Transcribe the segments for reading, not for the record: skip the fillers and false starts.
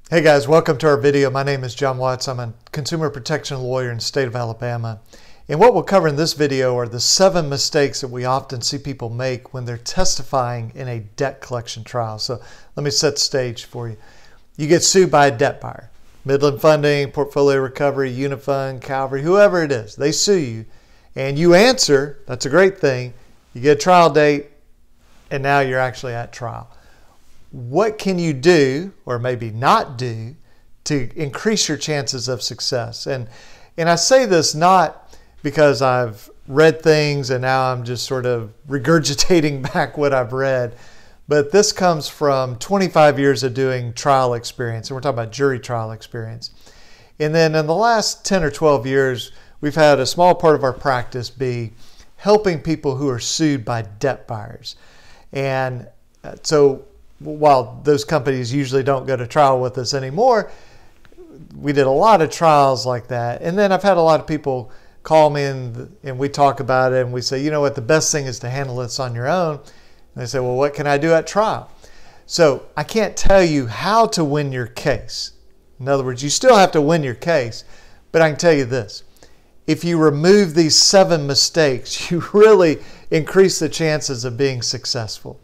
Hey guys, welcome to our video. My name is John Watts. I'm a consumer protection lawyer in the state of Alabama. And what we'll cover in this video are the 7 mistakes that we often see people make when they're testifying in a debt collection trial. So let me set the stage for you. You get sued by a debt buyer. Midland Funding, Portfolio Recovery, Unifund, Calvary, whoever it is. They sue you and you answer. That's a great thing. You get a trial date and now you're actually at trial. What can you do, or maybe not do, to increase your chances of success? And I say this not because I've read things and now I'm just sort of regurgitating back what I've read, but this comes from 25 years of doing trial experience, and we're talking about jury trial experience. And then in the last 10 or 12 years, we've had a small part of our practice be helping people who are sued by debt buyers. And so while those companies usually don't go to trial with us anymore, we did a lot of trials like that. And then I've had a lot of people call me and we talk about it and we say, you know what, the best thing is to handle this on your own. And they say, well, what can I do at trial? So I can't tell you how to win your case. In other words, you still have to win your case, but I can tell you this. If you remove these 7 mistakes, you really increase the chances of being successful.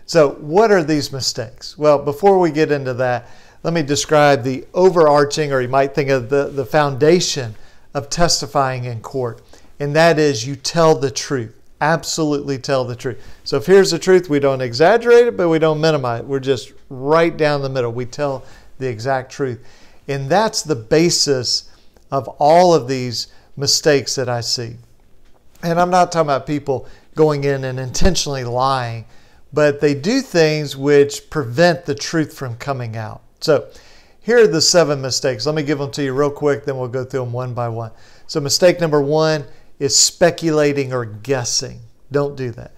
So what are these mistakes? Well, before we get into that, let me describe the overarching, or you might think of the foundation of testifying in court. And that is you tell the truth. Absolutely tell the truth. So if here's the truth, we don't exaggerate it, but we don't minimize it. We're just right down the middle. We tell the exact truth. And that's the basis of all of these mistakes that I see. And I'm not talking about people going in and intentionally lying, but they do things which prevent the truth from coming out. So here are the 7 mistakes. Let me give them to you real quick, then we'll go through them one by one. So mistake number 1 is speculating or guessing. Don't do that.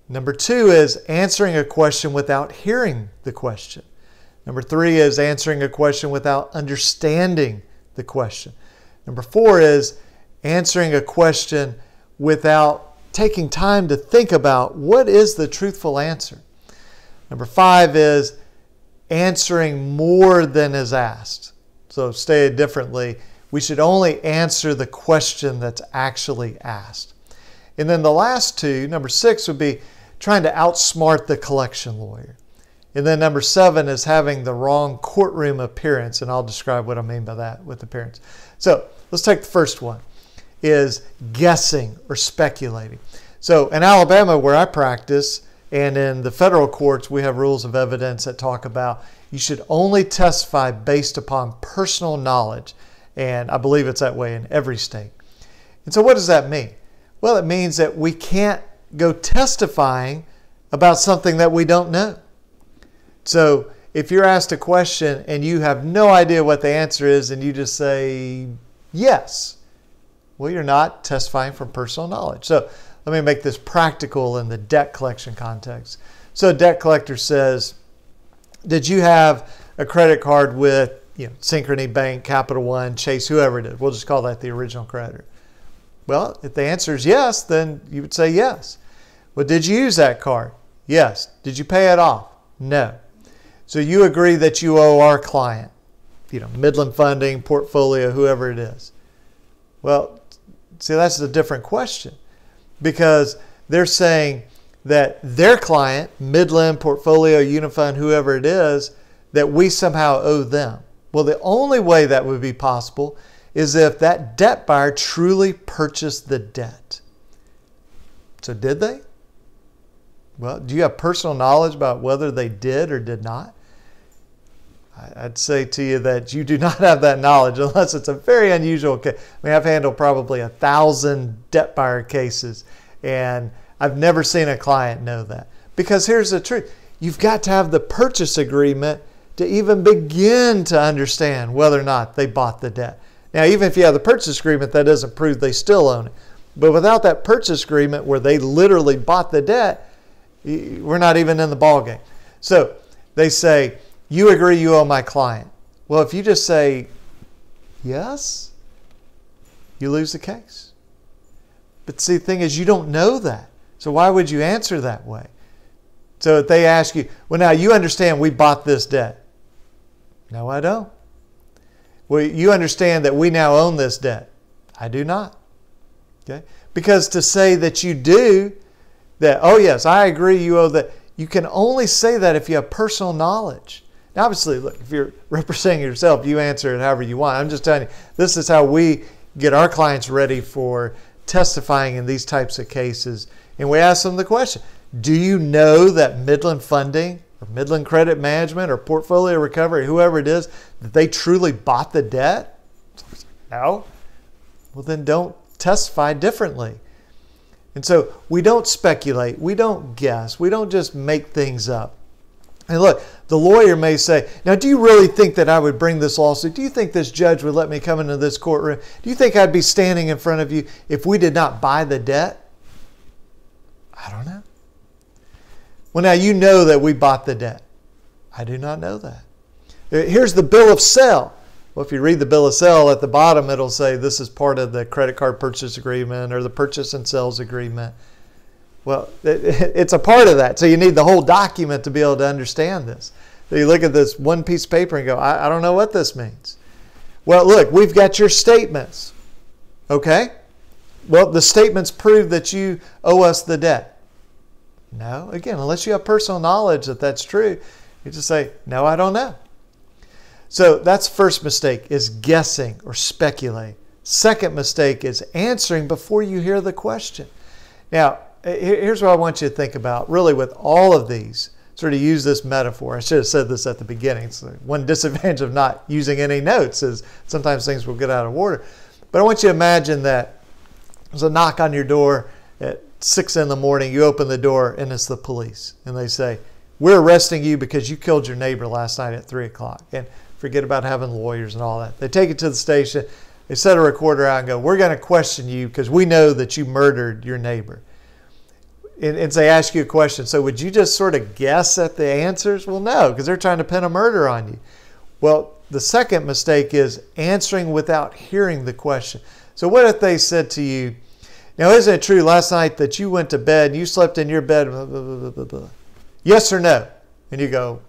Number 2 is answering a question without hearing the question. Number 3 is answering a question without understanding the question. Number 4 is answering a question without taking time to think about what is the truthful answer. Number 5 is answering more than is asked. So stated differently, we should only answer the question that's actually asked. And then the last 2, number 6 would be trying to outsmart the collection lawyer. And then number 7 is having the wrong courtroom appearance, and I'll describe what I mean by that with appearance. So let's take the first one, is guessing or speculating. So in Alabama, where I practice, and in the federal courts, we have rules of evidence that talk about you should only testify based upon personal knowledge. And I believe it's that way in every state. And so what does that mean? Well, it means that we can't go testifying about something that we don't know. So if you're asked a question and you have no idea what the answer is and you just say yes, well, you're not testifying from personal knowledge. So let me make this practical in the debt collection context. So a debt collector says, did you have a credit card with Synchrony Bank, Capital One, Chase, whoever it is? We'll just call that the original creditor. Well, if the answer is yes, then you would say yes. Well, did you use that card? Yes. Did you pay it off? No. So you agree that you owe our client, Midland Funding, Portfolio, whoever it is. Well, see, that's a different question, because they're saying that their client, Midland, Portfolio, Unifund, whoever it is, that we somehow owe them. Well, the only way that would be possible is if that debt buyer truly purchased the debt. So did they? Well, do you have personal knowledge about whether they did or did not? I'd say to you that you do not have that knowledge unless it's a very unusual case. I mean, I've handled probably 1,000 debt buyer cases, and I've never seen a client know that. Because here's the truth. You've got to have the purchase agreement to even begin to understand whether or not they bought the debt. Now, even if you have the purchase agreement, that doesn't prove they still own it. But without that purchase agreement where they literally bought the debt, we're not even in the ballgame. So they say, you agree you owe my client. Well, if you just say yes, you lose the case. But see, the thing is, you don't know that. So why would you answer that way? So if they ask you, well, now you understand we bought this debt. No, I don't. Well, you understand that we now own this debt. I do not. Okay? Because to say that you do, that, oh yes, I agree you owe that, you can only say that if you have personal knowledge. Now obviously, look, if you're representing yourself, you answer it however you want. I'm just telling you, this is how we get our clients ready for testifying in these types of cases. And we ask them the question, do you know that Midland Funding or Midland Credit Management or Portfolio Recovery, whoever it is, that they truly bought the debt? No. Well, then don't testify differently. And so we don't speculate, we don't guess, we don't just make things up. And look, the lawyer may say, now do you really think that I would bring this lawsuit? Do you think this judge would let me come into this courtroom? Do you think I'd be standing in front of you if we did not buy the debt? I don't know. Well, now you know that we bought the debt. I do not know that. Here's the bill of sale. Well, if you read the bill of sale at the bottom, it'll say this is part of the credit card purchase agreement or the purchase and sales agreement. Well, it's a part of that. So you need the whole document to be able to understand this. So you look at this one piece of paper and go, I don't know what this means. Well, look, we've got your statements. Okay? Well, the statements prove that you owe us the debt. No, again, unless you have personal knowledge that that's true, you just say, no, I don't know. So that's first mistake, is guessing or speculating. Second mistake is answering before you hear the question. Now, here's what I want you to think about, really with all of these. Sort of use this metaphor. I should have said this at the beginning. So one disadvantage of not using any notes is sometimes things will get out of order. But I want you to imagine that there's a knock on your door at 6 in the morning. You open the door and it's the police. And they say, we're arresting you because you killed your neighbor last night at 3 o'clock. And forget about having lawyers and all that. They take it to the station. They set a recorder out and go, we're going to question you because we know that you murdered your neighbor. And they ask you a question. So would you just sort of guess at the answers? Well, no, because they're trying to pin a murder on you. Well, the second mistake is answering without hearing the question. So what if they said to you, now isn't it true last night that you went to bed and you slept in your bed, blah, blah, blah, blah, blah. Yes or no? And you go,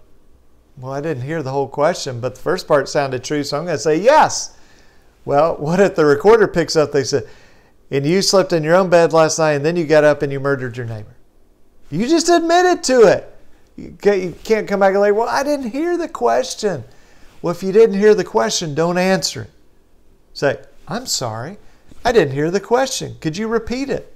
well, I didn't hear the whole question, but the first part sounded true, so I'm going to say yes. Well, what if the recorder picks up, they said, and you slept in your own bed last night and then you got up and you murdered your neighbor. You just admitted to it. You can't come back and say, well, I didn't hear the question. Well, if you didn't hear the question, don't answer it. Say, I'm sorry, I didn't hear the question. Could you repeat it?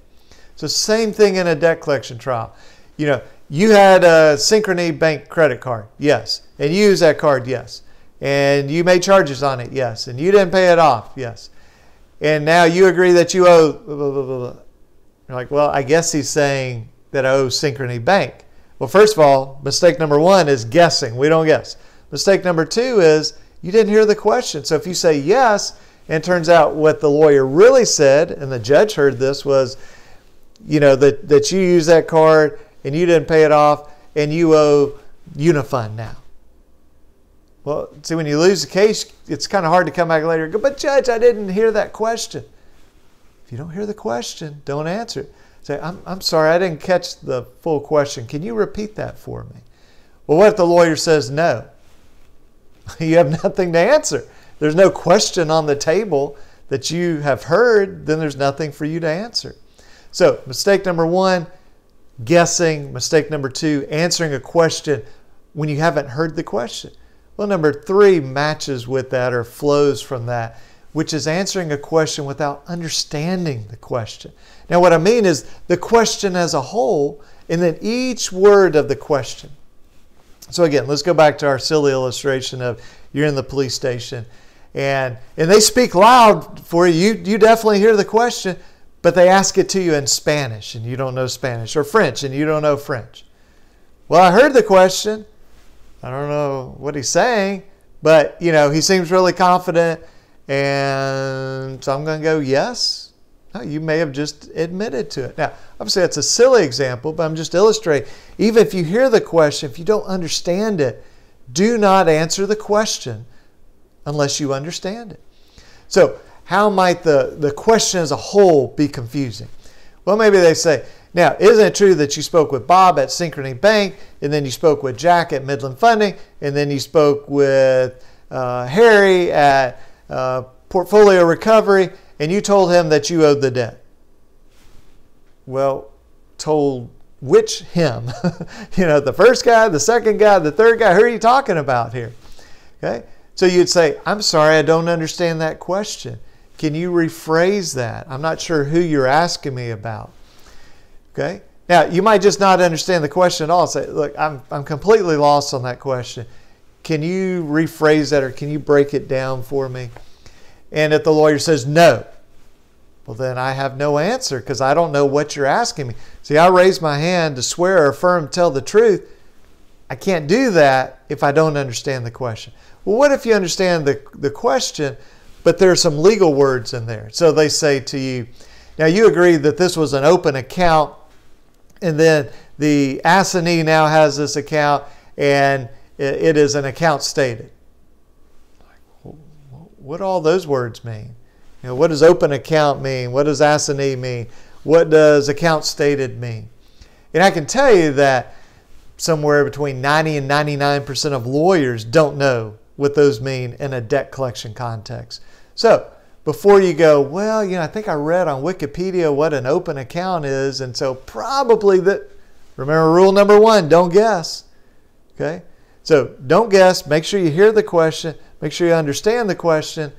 So same thing in a debt collection trial. You know, you had a Synchrony Bank credit card, yes. And you used that card, yes. And you made charges on it, yes. And you didn't pay it off, yes. And now you agree that you owe blah, blah, blah, blah. You're like, well, I guess he's saying that I owe Synchrony Bank. Well, first of all, mistake number one is guessing. We don't guess. Mistake number two is you didn't hear the question. So if you say yes, and it turns out what the lawyer really said, and the judge heard this, was, you know, that you used that card and you didn't pay it off and you owe Unifund now. Well, see, when you lose the case, it's kind of hard to come back later and go, but Judge, I didn't hear that question. If you don't hear the question, don't answer it. Say, I'm sorry, I didn't catch the full question. Can you repeat that for me? Well, what if the lawyer says no? You have nothing to answer. There's no question on the table that you have heard, then there's nothing for you to answer. So, mistake number one, guessing. Mistake number two, answering a question when you haven't heard the question. Well, number three matches with that or flows from that, which is answering a question without understanding the question. Now, what I mean is the question as a whole, and then each word of the question. So again, let's go back to our silly illustration of you're in the police station, and they speak loud for you. You definitely hear the question, but they ask it to you in Spanish, and you don't know Spanish, or French, and you don't know French. Well, I heard the question. I don't know what he's saying, but you know, he seems really confident, and so I'm going to go yes. No, you may have just admitted to it. Now, obviously that's a silly example, but I'm just illustrating. Even if you hear the question, if you don't understand it, do not answer the question unless you understand it. So how might the question as a whole be confusing? Well, maybe they say, now, isn't it true that you spoke with Bob at Synchrony Bank, and then you spoke with Jack at Midland Funding, and then you spoke with Harry at Portfolio Recovery, and you told him that you owed the debt. Well, told which him? The first guy, the second guy, the third guy. Who are you talking about here? Okay. So you'd say, I'm sorry, I don't understand that question. Can you rephrase that? I'm not sure who you're asking me about. Okay. Now, you might just not understand the question at all. Say, look, I'm completely lost on that question. Can you rephrase that, or can you break it down for me? And if the lawyer says no, well, then I have no answer because I don't know what you're asking me. See, I raise my hand to swear or affirm, tell the truth. I can't do that if I don't understand the question. Well, what if you understand the question, but there are some legal words in there? So they say to you, now you agree that this was an open account, and then the assignee now has this account, and it is an account stated. What do all those words mean? What does open account mean? What does assignee mean? What does account stated mean? And I can tell you that somewhere between 90 and 99% of lawyers don't know what those mean in a debt collection context. So before you go, well, I think I read on Wikipedia what an open account is, and so probably that, remember rule number 1, don't guess. Okay? So don't guess. Make sure you hear the question. Make sure you understand the question.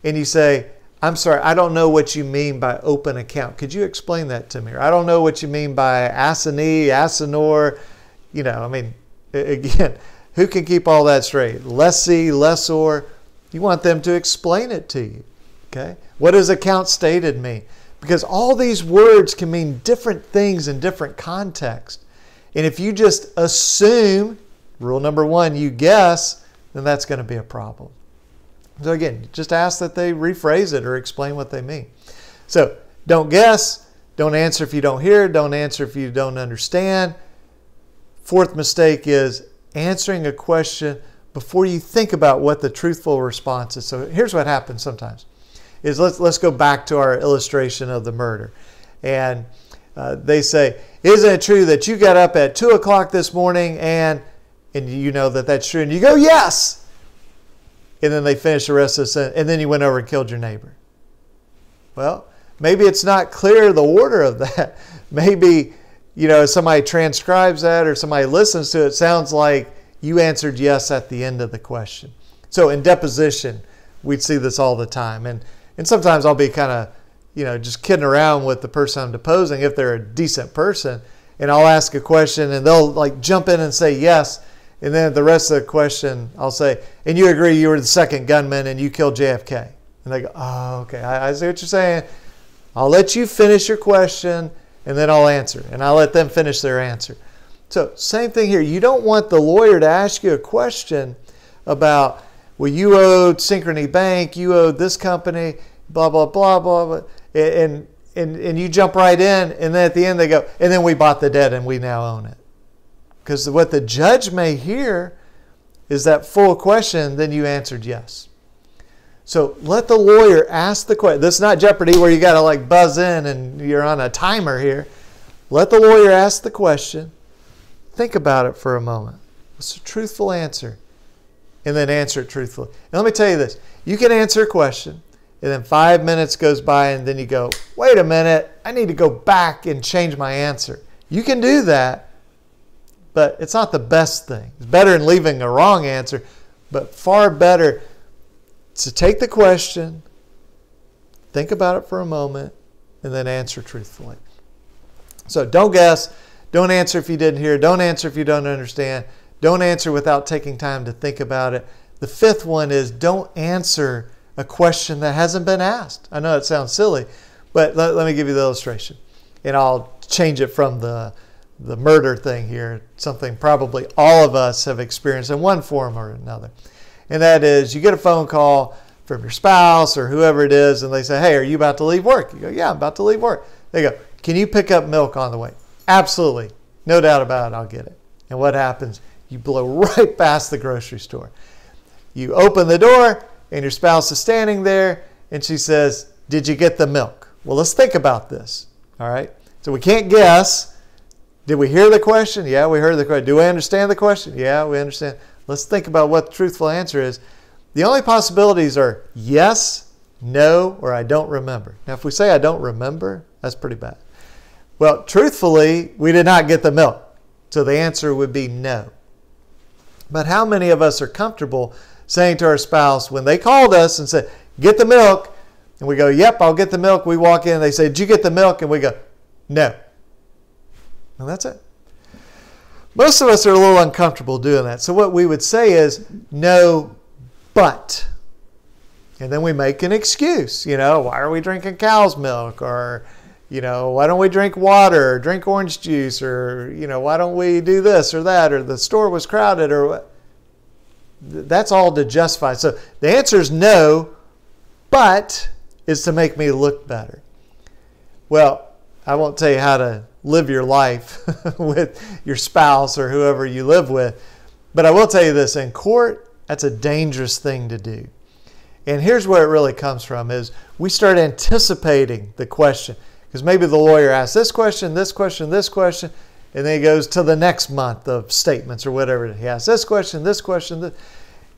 And you say, I'm sorry, I don't know what you mean by open account. Could you explain that to me? Or I don't know what you mean by assignee, assignor. Again, who can keep all that straight? Lessee, lessor. You want them to explain it to you. Okay? What does account stated mean? Because all these words can mean different things in different contexts. And if you just assume, rule number 1, you guess, then that's going to be a problem. So again, just ask that they rephrase it or explain what they mean. So don't guess, don't answer if you don't hear, don't answer if you don't understand. Fourth mistake is answering a question before you think about what the truthful response is. So here's what happens sometimes. Let's go back to our illustration of the murder. And they say, isn't it true that you got up at 2 o'clock this morning and you know that that's true? And you go, yes! And then they finish the rest of the sentence, and then you went over and killed your neighbor. Well, maybe it's not clear the order of that. Maybe, somebody transcribes that or somebody listens to it, it sounds like you answered yes at the end of the question. So in deposition, we'd see this all the time. And sometimes I'll be kind of, just kidding around with the person I'm deposing if they're a decent person. And I'll ask a question and they'll jump in and say yes. And then the rest of the question, I'll say, and you agree you were the second gunman and you killed JFK. And they go, oh, okay, I see what you're saying. I'll let you finish your question and then I'll answer. And I'll let them finish their answer. So same thing here. You don't want the lawyer to ask you a question about, well, you owed Synchrony Bank, you owed this company, blah, blah, blah, blah, blah. And you jump right in, and then at the end they go, and then we bought the debt and we now own it. Because what the judge may hear is that full question, then you answered yes. So let the lawyer ask the question. This is not Jeopardy where you got to buzz in and you're on a timer here. Let the lawyer ask the question. Think about it for a moment. What's a truthful answer? And then answer it truthfully. And let me tell you this. You can answer a question, and then 5 minutes goes by, and then you go, wait a minute, I need to go back and change my answer. You can do that. But it's not the best thing. It's better than leaving a wrong answer, but far better to take the question, think about it for a moment, and then answer truthfully. So don't guess. Don't answer if you didn't hear. Don't answer if you don't understand. Don't answer without taking time to think about it. The fifth one is don't answer a question that hasn't been asked. I know it sounds silly, but let me give you the illustration. And I'll change it from the murder thing here, something probably all of us have experienced in one form or another. And that is, you get a phone call from your spouse or whoever it is, and they say, hey, are you about to leave work? You go, yeah, I'm about to leave work. They go, can you pick up milk on the way? Absolutely. No doubt about it, I'll get it. And what happens? You blow right past the grocery store. You open the door, and your spouse is standing there, and she says, did you get the milk? Well, let's think about this, all right? So we can't guess. Did we hear the question? Yeah, we heard the question. Do we understand the question? Yeah, we understand. Let's think about what the truthful answer is. The only possibilities are yes, no, or I don't remember. Now, if we say I don't remember, that's pretty bad. Well, truthfully, we did not get the milk. So the answer would be no. But how many of us are comfortable saying to our spouse when they called us and said, get the milk, and we go, yep, I'll get the milk. We walk in, they say, did you get the milk? And we go, no. And that's it. Most of us are a little uncomfortable doing that. So what we would say is, no, but. And then we make an excuse. Why are we drinking cow's milk? Or, why don't we drink water, or drink orange juice? Or, why don't we do this or that? Or the store was crowded, or what? That's all to justify. So the answer is no, but is to make me look better. Well, I won't tell you how to live your life with your spouse or whoever you live with, but I will tell you this, in court, that's a dangerous thing to do. And here's where it really comes from, is we start anticipating the question. Because maybe the lawyer asks this question, this question, this question, and then he goes to the next month of statements or whatever. He asks this question, this question, this.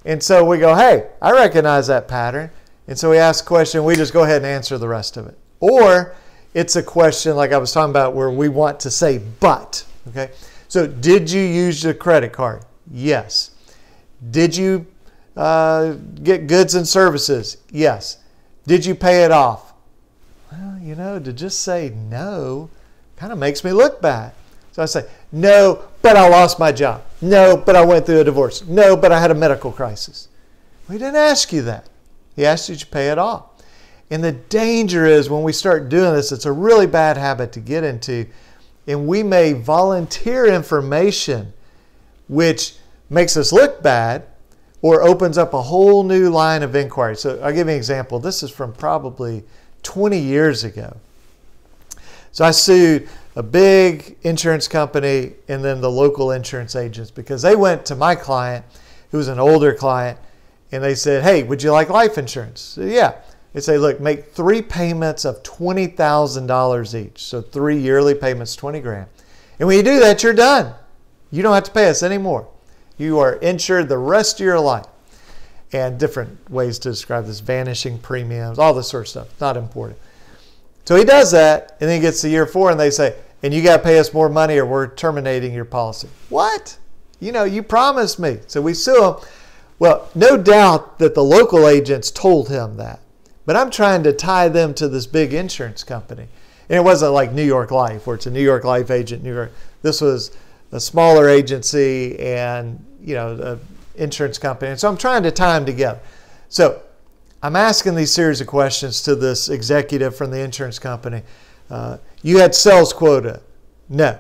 And so we go, hey, I recognize that pattern. And so we ask a question, we just go ahead and answer the rest of it. Or it's a question like I was talking about where we want to say but. Okay. So did you use your credit card? Yes. Did you get goods and services? Yes. Did you pay it off? Well, to just say no kind of makes me look bad. So I say, no, but I lost my job. No, but I went through a divorce. No, but I had a medical crisis. We didn't ask you that. He asked you to pay it off. And the danger is when we start doing this, it's a really bad habit to get into. And we may volunteer information which makes us look bad or opens up a whole new line of inquiry. So I'll give you an example. This is from probably 20 years ago. So I sued a big insurance company and then the local insurance agents because they went to my client, who was an older client, and they said, hey, would you like life insurance? So, yeah. They say, look, make 3 payments of $20,000 each. So 3 yearly payments, 20 grand. And when you do that, you're done. You don't have to pay us anymore. You are insured the rest of your life. And different ways to describe this, vanishing premiums, all this sort of stuff. Not important. So he does that, and then he gets to year 4, and they say, and you got to pay us more money or we're terminating your policy. What? You promised me. So we sue him. Well, no doubt that the local agents told him that. But I'm trying to tie them to this big insurance company. And it wasn't like New York Life, where it's a New York Life agent, New York. This was a smaller agency and, an insurance company. And so I'm trying to tie them together. So I'm asking these series of questions to this executive from the insurance company. You had sales quota? No.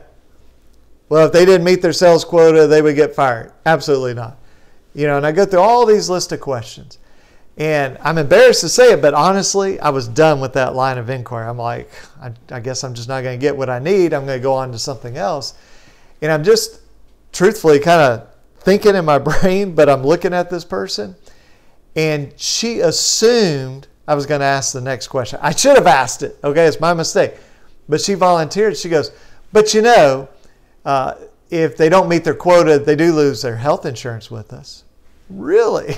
Well, if they didn't meet their sales quota, they would get fired. Absolutely not. And I go through all these list of questions. And I'm embarrassed to say it, but honestly, I was done with that line of inquiry. I'm like, I guess I'm just not going to get what I need. I'm going to go on to something else. And I'm just truthfully kind of thinking in my brain, but I'm looking at this person. And she assumed I was going to ask the next question. I should have asked it. Okay, it's my mistake. But she volunteered. She goes, but if they don't meet their quota, they do lose their health insurance with us. Really?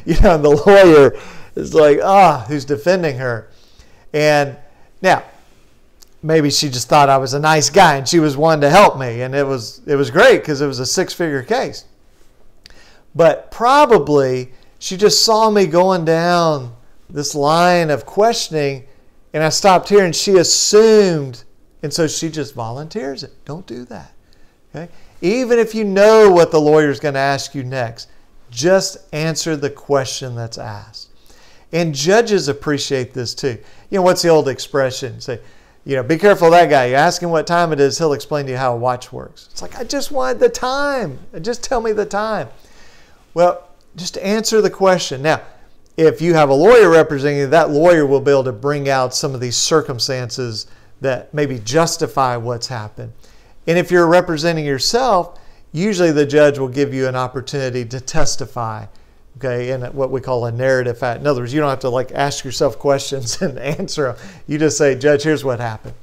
And the lawyer is like, who's defending her? And now, maybe she just thought I was a nice guy and she was one to help me. And it was great because it was a 6-figure case. But probably she just saw me going down this line of questioning and I stopped here and she assumed. And so she just volunteers it. Don't do that. Okay? Even if you know what the lawyer is going to ask you next, just answer the question that's asked. And judges appreciate this too. What's the old expression? Say, be careful of that guy. You ask him what time it is, he'll explain to you how a watch works. It's like, I just want the time. Just tell me the time. Well, just answer the question. Now, if you have a lawyer representing you, that lawyer will be able to bring out some of these circumstances that maybe justify what's happened. And if you're representing yourself, usually the judge will give you an opportunity to testify, okay, in what we call a narrative fact. In other words, you don't have to ask yourself questions and answer them. You just say, Judge, here's what happened.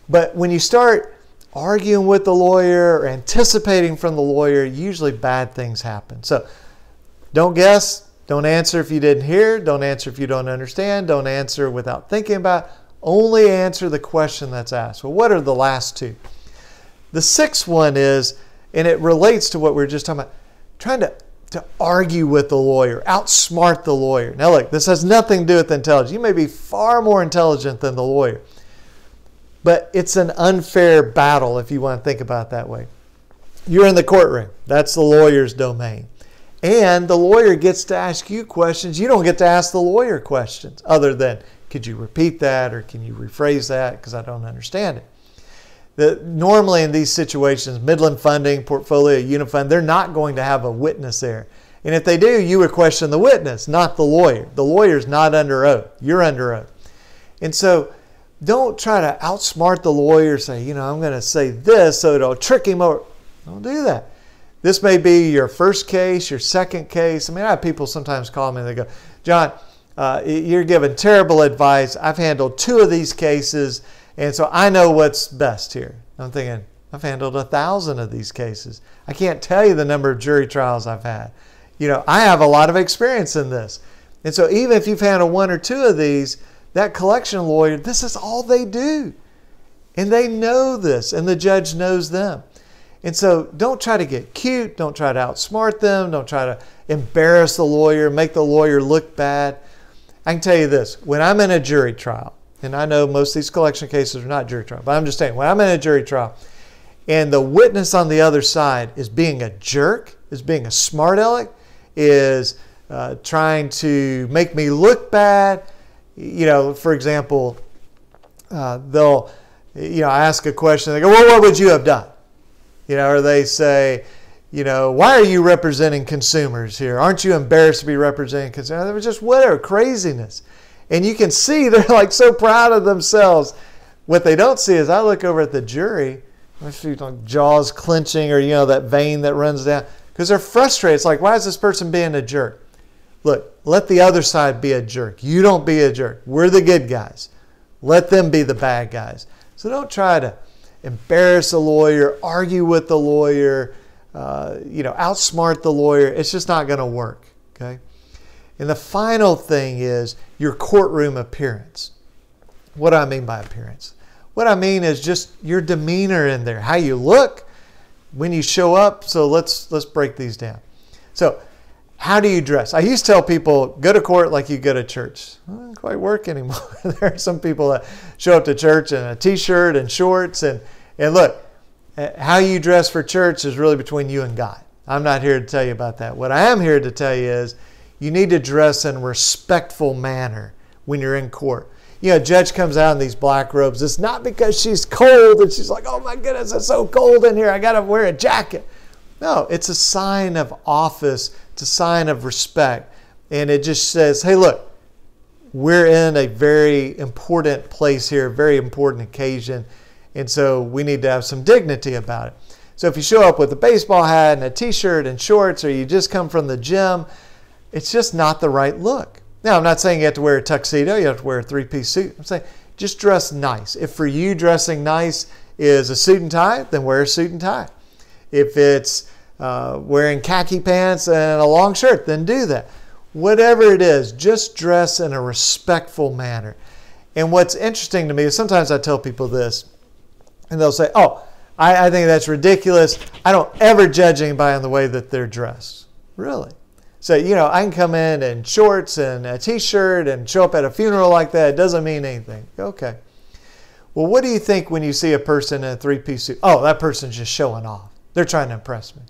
But when you start arguing with the lawyer or anticipating from the lawyer, usually bad things happen. So don't guess, Don't answer if you didn't hear. Don't answer if you don't understand. Don't answer without thinking about it. Only answer the question that's asked. Well, what are the last two? The sixth one is, and it relates to what we were just talking about, trying to argue with the lawyer, outsmart the lawyer. Now look, this has nothing to do with intelligence. You may be far more intelligent than the lawyer, but it's an unfair battle if you want to think about it that way. You're in the courtroom. That's the lawyer's domain. And the lawyer gets to ask you questions. You don't get to ask the lawyer questions other than, could you repeat that, or can you rephrase that because I don't understand it. Normally in these situations, Midland Funding, Portfolio, Unifund, they're not going to have a witness there. And if they do, you would question the witness, not the lawyer. The lawyer's not under oath. You're under oath. And so don't try to outsmart the lawyer, say, I'm going to say this so it'll trick him over. Don't do that. This may be your first case, your second case. I have people sometimes call me and they go, John, you're giving terrible advice. I've handled 2 of these cases, and so I know what's best here. I'm thinking, I've handled 1,000 of these cases. I can't tell you the number of jury trials I've had. I have a lot of experience in this. And so even if you've handled 1 or 2 of these, that collection lawyer, this is all they do. And they know this, and the judge knows them. And so don't try to get cute. Don't try to outsmart them. Don't try to embarrass the lawyer, make the lawyer look bad. I can tell you this, when I'm in a jury trial, and I know most of these collection cases are not jury trial, but I'm just saying, when I'm in a jury trial and the witness on the other side is being a jerk, is being a smart aleck, is trying to make me look bad, for example, they'll, I ask a question, they go, well, what would you have done? Or they say, why are you representing consumers here? Aren't you embarrassed to be representing consumers? It was just whatever, craziness. And you can see they're like so proud of themselves. What they don't see is I look over at the jury, jaws clenching, or that vein that runs down, because they're frustrated. It's like, why is this person being a jerk? Look, let the other side be a jerk. You don't be a jerk. We're the good guys. Let them be the bad guys. So don't try to embarrass a lawyer, argue with the lawyer, outsmart the lawyer. It's just not going to work, okay? And the final thing is your courtroom appearance. What do I mean by appearance? What I mean is just your demeanor in there, how you look when you show up. So let's break these down. So how do you dress? I used to tell people, go to court like you go to church. It doesn't quite work anymore. There are some people that show up to church in a t-shirt and shorts. And look, how you dress for church is really between you and God. I'm not here to tell you about that. What I am here to tell you is you need to dress in a respectful manner when you're in court. A judge comes out in these black robes. It's not because she's cold and she's like, oh my goodness, it's so cold in here, I got to wear a jacket. No, it's a sign of office. It's a sign of respect. And it just says, hey, look, we're in a very important place here, a very important occasion. And so we need to have some dignity about it. So if you show up with a baseball hat and a t-shirt and shorts, or you just come from the gym, it's just not the right look. Now, I'm not saying you have to wear a tuxedo, you have to wear a 3-piece suit. I'm saying just dress nice. If for you dressing nice is a suit and tie, then wear a suit and tie. If it's wearing khaki pants and a long shirt, then do that. Whatever it is, just dress in a respectful manner. And what's interesting to me is sometimes I tell people this, and they'll say, oh, I think that's ridiculous. I don't ever judge anybody on the way that they're dressed. Really? So, I can come in shorts and a t-shirt and show up at a funeral like that. It doesn't mean anything. Okay. Well, what do you think when you see a person in a 3-piece suit? Oh, that person's just showing off. They're trying to impress me.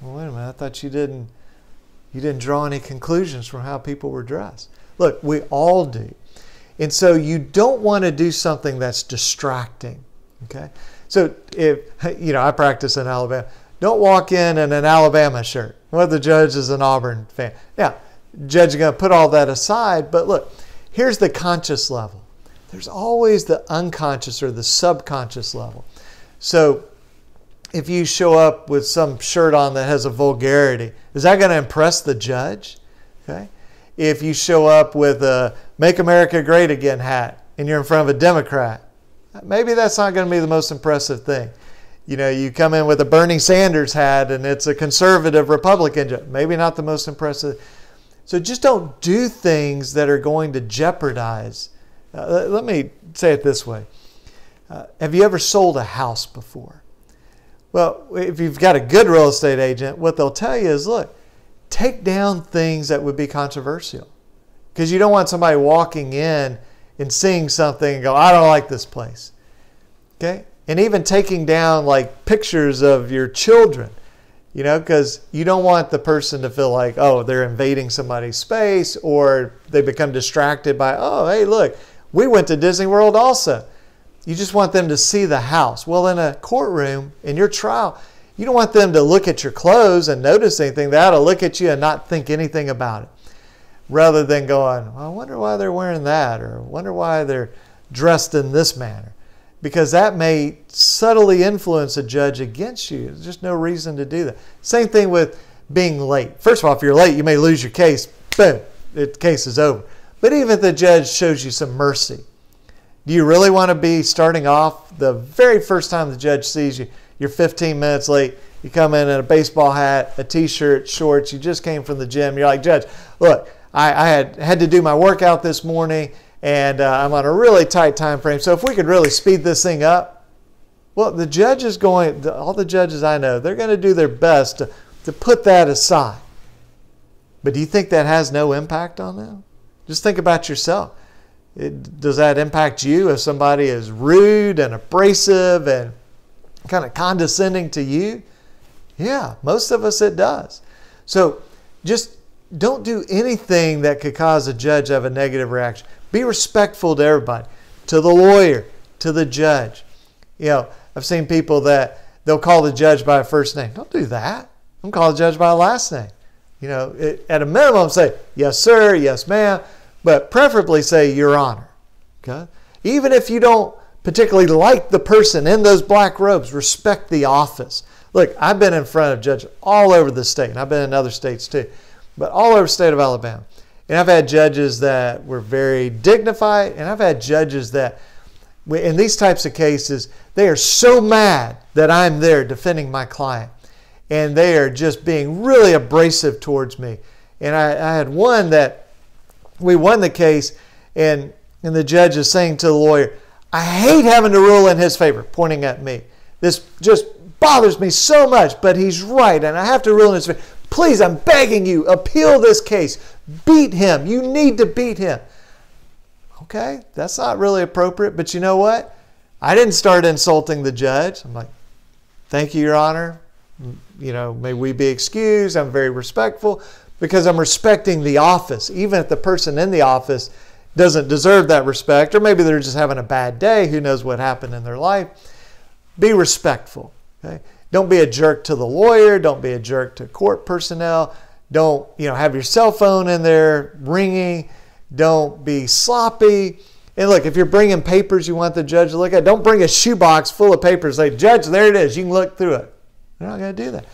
Well, wait a minute. I thought you didn't draw any conclusions from how people were dressed. Look, we all do. And so you don't want to do something that's distracting. Okay? So if, I practice in Alabama. Don't walk in an Alabama shirt. Well, the judge is an Auburn fan. Yeah, judge is going to put all that aside. But look, here's the conscious level. There's always the unconscious or the subconscious level. So if you show up with some shirt on that has a vulgarity, is that going to impress the judge? Okay. If you show up with a Make America Great Again hat and you're in front of a Democrat, maybe that's not going to be the most impressive thing. You come in with a Bernie Sanders hat and it's a conservative Republican, maybe not the most impressive. So just don't do things that are going to jeopardize. Let me say it this way. Have you ever sold a house before? Well, if you've got a good real estate agent, what they'll tell you is, look, take down things that would be controversial. Because you don't want somebody walking in and seeing something and go, I don't like this place. Okay? And even taking down like pictures of your children, you know, because you don't want the person to feel like, oh, they're invading somebody's space, or they become distracted by, oh, hey, look, we went to Disney World also. You just want them to see the house. Well, in a courtroom, in your trial, you don't want them to look at your clothes and notice anything. They ought to look at you and not think anything about it. Rather than going, well, I wonder why they're wearing that, or I wonder why they're dressed in this manner. Because that may subtly influence a judge against you. There's just no reason to do that. Same thing with being late. First of all, if you're late, you may lose your case. Boom, the case is over. But even if the judge shows you some mercy, do you really want to be starting off the very first time the judge sees you? You're 15 minutes late. You come in a baseball hat, a t-shirt, shorts. You just came from the gym. You're like, Judge, look, I had to do my workout this morning, and I'm on a really tight time frame. So if we could really speed this thing up, well, the judge is going, all the judges I know, they're going to do their best to put that aside. But do you think that has no impact on them? Just think about yourself. Does that impact you if somebody is rude and abrasive and kind of condescending to you? Yeah, most of us it does. So just don't do anything that could cause a judge to have a negative reaction. Be respectful to everybody, to the lawyer, to the judge. You know, I've seen people that they'll call the judge by a first name. Don't do that. I'm calling the judge by a last name. You know, at a minimum, say, yes, sir, yes, ma'am, but preferably say, Your Honor. Okay? Even if you don't particularly like the person in those black robes, respect the office. Look, I've been in front of judges all over the state, and I've been in other states too, but all over the state of Alabama. And I've had judges that were very dignified, and I've had judges that, in these types of cases, they are so mad that I'm there defending my client, and they are just being really abrasive towards me. And I had one that we won the case, and the judge is saying to the lawyer, I hate having to rule in his favor, pointing at me. This just bothers me so much, but he's right, and I have to rule in his favor. Please, I'm begging you, appeal this case. Beat him. You need to beat him. Okay, that's not really appropriate, but you know what? I didn't start insulting the judge. I'm like, thank you, Your Honor. You know, may we be excused. I'm very respectful because I'm respecting the office, even if the person in the office doesn't deserve that respect, or maybe they're just having a bad day. Who knows what happened in their life? Be respectful. Okay? Don't be a jerk to the lawyer. Don't be a jerk to court personnel. Don't, have your cell phone in there ringing. Don't be sloppy. And look, if you're bringing papers you want the judge to look at, don't bring a shoebox full of papers. Say, Judge, there it is. You can look through it. You're not going to do that.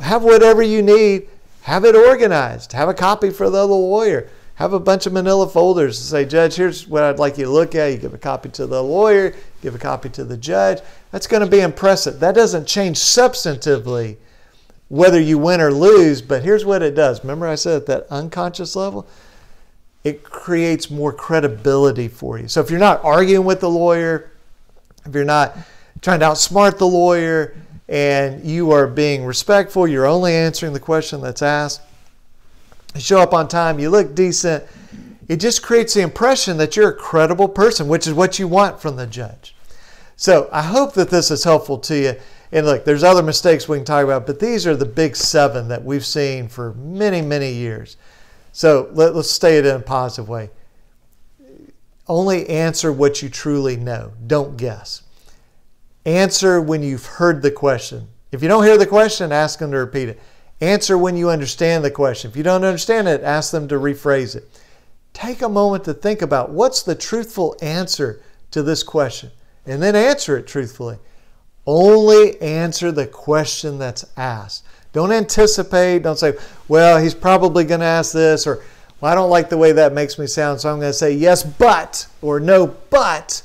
Have whatever you need. Have it organized. Have a copy for the other lawyer. Have a bunch of manila folders to say, Judge, here's what I'd like you to look at. You give a copy to the lawyer, give a copy to the judge. That's going to be impressive. That doesn't change substantively whether you win or lose, but here's what it does. Remember I said at that unconscious level? It creates more credibility for you. So if you're not arguing with the lawyer, if you're not trying to outsmart the lawyer, and you are being respectful, you're only answering the question that's asked, you show up on time, you look decent, it just creates the impression that you're a credible person, which is what you want from the judge. So I hope that this is helpful to you. And look, there's other mistakes we can talk about, but these are the big 7 that we've seen for many, many years. So let's say it in a positive way. Only answer what you truly know. Don't guess. Answer when you've heard the question. If you don't hear the question, ask them to repeat it. Answer when you understand the question. If you don't understand it, ask them to rephrase it. Take a moment to think about what's the truthful answer to this question, and then answer it truthfully. Only answer the question that's asked. Don't anticipate. Don't say, well, he's probably going to ask this, or well, I don't like the way that makes me sound, so I'm going to say yes, but, or no, but.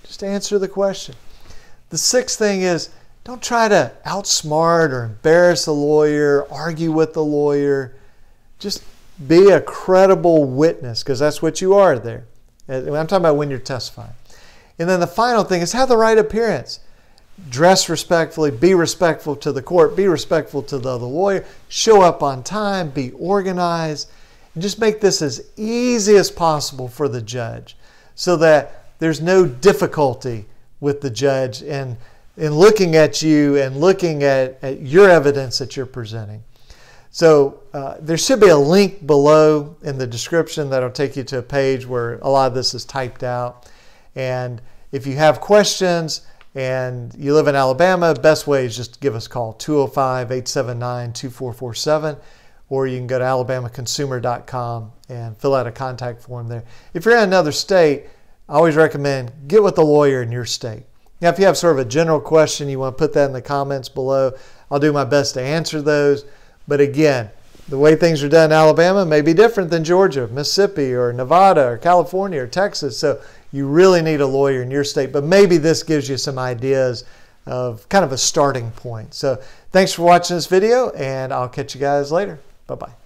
Just answer the question. The 6th thing is, don't try to outsmart or embarrass the lawyer, argue with the lawyer. Just Be a credible witness, because that's what you are there. I'm talking about when you're testifying. And then the final thing is have the right appearance. Dress respectfully, be respectful to the court, be respectful to the other lawyer, show up on time, be organized, and just make this as easy as possible for the judge so that there's no difficulty with the judge in looking at you and looking at your evidence that you're presenting. So there should be a link below in the description that'll take you to a page where a lot of this is typed out. And if you have questions and you live in Alabama, best way is just give us a call, 205-879-2447, or you can go to alabamaconsumer.com and fill out a contact form there. If you're in another state, I always recommend get with a lawyer in your state. Now, if you have sort of a general question, you want to put that in the comments below. I'll do my best to answer those. But again, the way things are done in Alabama may be different than Georgia, Mississippi, or Nevada, or California, or Texas. So you really need a lawyer in your state. But maybe this gives you some ideas of kind of a starting point. So thanks for watching this video, and I'll catch you guys later. Bye-bye.